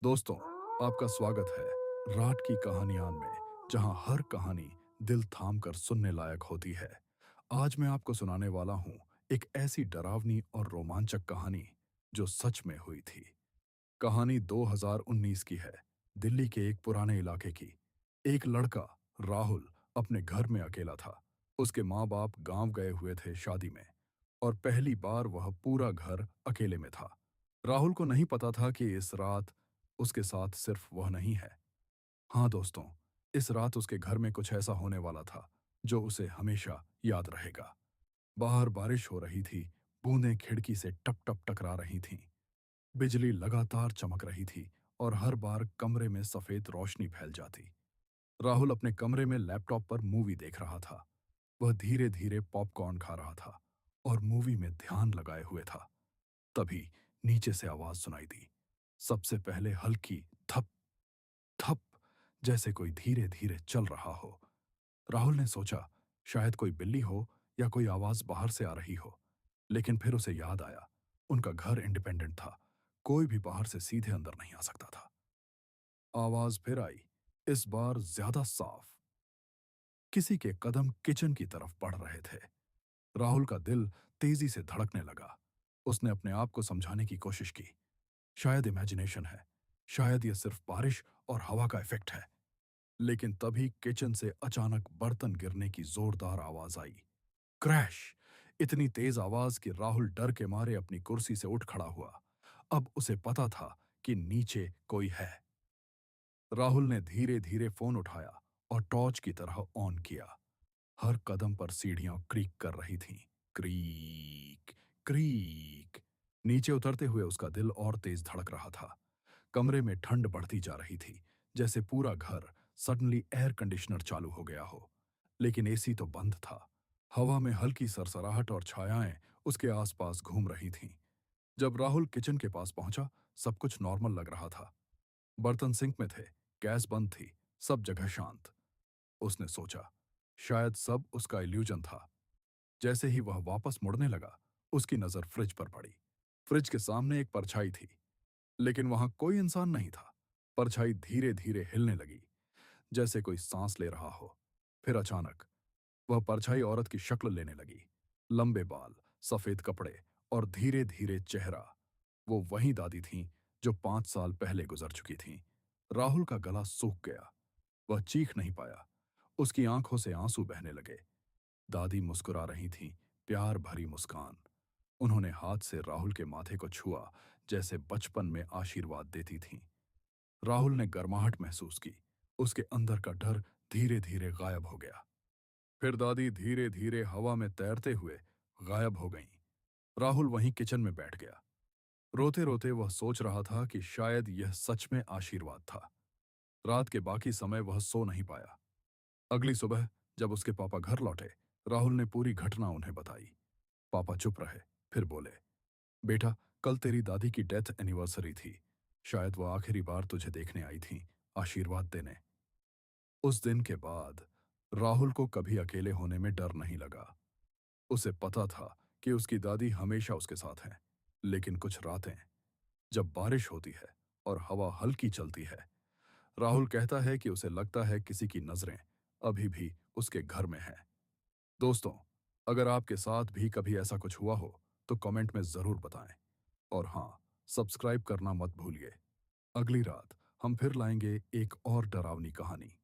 दोस्तों, आपका स्वागत है रात की कहानियान में, जहां हर कहानी दिल थाम कर सुनने लायक होती है। आज मैं आपको सुनाने वाला हूं एक ऐसी डरावनी और रोमांचक कहानी जो सच में हुई थी। कहानी 2019 की है, दिल्ली के एक पुराने इलाके की। एक लड़का, राहुल, अपने घर में अकेला था। उसके माँ बाप गांव गए हुए थे शादी में, और पहली बार वह पूरा घर अकेले में था। राहुल को नहीं पता था कि इस रात उसके साथ सिर्फ वह नहीं है। हाँ दोस्तों, इस रात उसके घर में कुछ ऐसा होने वाला था जो उसे हमेशा याद रहेगा। बाहर बारिश हो रही थी, बूंदें खिड़की से टप टप टकरा रही थीं। बिजली लगातार चमक रही थी और हर बार कमरे में सफेद रोशनी फैल जाती। राहुल अपने कमरे में लैपटॉप पर मूवी देख रहा था। वह धीरे धीरे पॉपकॉर्न खा रहा था और मूवी में ध्यान लगाए हुए था। तभी नीचे से आवाज सुनाई दी। सबसे पहले हल्की थप थप, जैसे कोई धीरे धीरे चल रहा हो। राहुल ने सोचा शायद कोई बिल्ली हो या कोई आवाज बाहर से आ रही हो। लेकिन फिर उसे याद आया, उनका घर इंडिपेंडेंट था, कोई भी बाहर से सीधे अंदर नहीं आ सकता था। आवाज फिर आई, इस बार ज्यादा साफ। किसी के कदम किचन की तरफ बढ़ रहे थे। राहुल का दिल तेजी से धड़कने लगा। उसने अपने आप को समझाने की कोशिश की, शायद इमेजिनेशन है, शायद यह सिर्फ बारिश और हवा का इफेक्ट है। लेकिन तभी किचन से अचानक बर्तन गिरने की जोरदार आवाज आई। क्रैश! इतनी तेज आवाज कि राहुल डर के मारे अपनी कुर्सी से उठ खड़ा हुआ। अब उसे पता था कि नीचे कोई है। राहुल ने धीरे धीरे फोन उठाया और टॉर्च की तरह ऑन किया। हर कदम पर सीढ़ियां क्रीक कर रही थीं। Creek, creek. नीचे उतरते हुए उसका दिल और तेज धड़क रहा था। कमरे में ठंड बढ़ती जा रही थी, जैसे पूरा घर सडनली एयर कंडीशनर चालू हो गया हो। लेकिन एसी तो बंद था। हवा में हल्की सरसराहट और छायाएं उसके आसपास घूम रही थीं। जब राहुल किचन के पास पहुंचा, सब कुछ नॉर्मल लग रहा था। बर्तन सिंक में थे, गैस बंद थी, सब जगह शांत। उसने सोचा शायद सब उसका इल्यूजन था। जैसे ही वह वापस मुड़ने लगा, उसकी नजर फ्रिज पर पड़ी। फ्रिज के सामने एक परछाई थी, लेकिन वहां कोई इंसान नहीं था। परछाई धीरे धीरे हिलने लगी, जैसे कोई सांस ले रहा हो। फिर अचानक वह परछाई औरत की शक्ल लेने लगी। लंबे बाल, सफेद कपड़े और धीरे धीरे चेहरा। वो वही दादी थीं जो 5 साल पहले गुजर चुकी थीं। राहुल का गला सूख गया। वह चीख नहीं पाया। उसकी आंखों से आंसू बहने लगे। दादी मुस्कुरा रही थीं, प्यार भरी मुस्कान। उन्होंने हाथ से राहुल के माथे को छुआ, जैसे बचपन में आशीर्वाद देती थीं। राहुल ने गर्माहट महसूस की। उसके अंदर का डर धीरे धीरे गायब हो गया। फिर दादी धीरे धीरे हवा में तैरते हुए गायब हो गईं। राहुल वहीं किचन में बैठ गया। रोते रोते वह सोच रहा था कि शायद यह सच में आशीर्वाद था। रात के बाकी समय वह सो नहीं पाया। अगली सुबह जब उसके पापा घर लौटे, राहुल ने पूरी घटना उन्हें बताई। पापा चुप रहे, फिर बोले, बेटा, कल तेरी दादी की डेथ एनिवर्सरी थी। शायद वो आखिरी बार तुझे देखने आई थी, आशीर्वाद देने। उस दिन के बाद राहुल को कभी अकेले होने में डर नहीं लगा। उसे पता था कि उसकी दादी हमेशा उसके साथ हैं। लेकिन कुछ रातें, जब बारिश होती है और हवा हल्की चलती है, राहुल कहता है कि उसे लगता है किसी की नजरें अभी भी उसके घर में हैं। दोस्तों, अगर आपके साथ भी कभी ऐसा कुछ हुआ हो तो कमेंट में जरूर बताएं। और हाँ, सब्सक्राइब करना मत भूलिए। अगली रात हम फिर लाएंगे एक और डरावनी कहानी।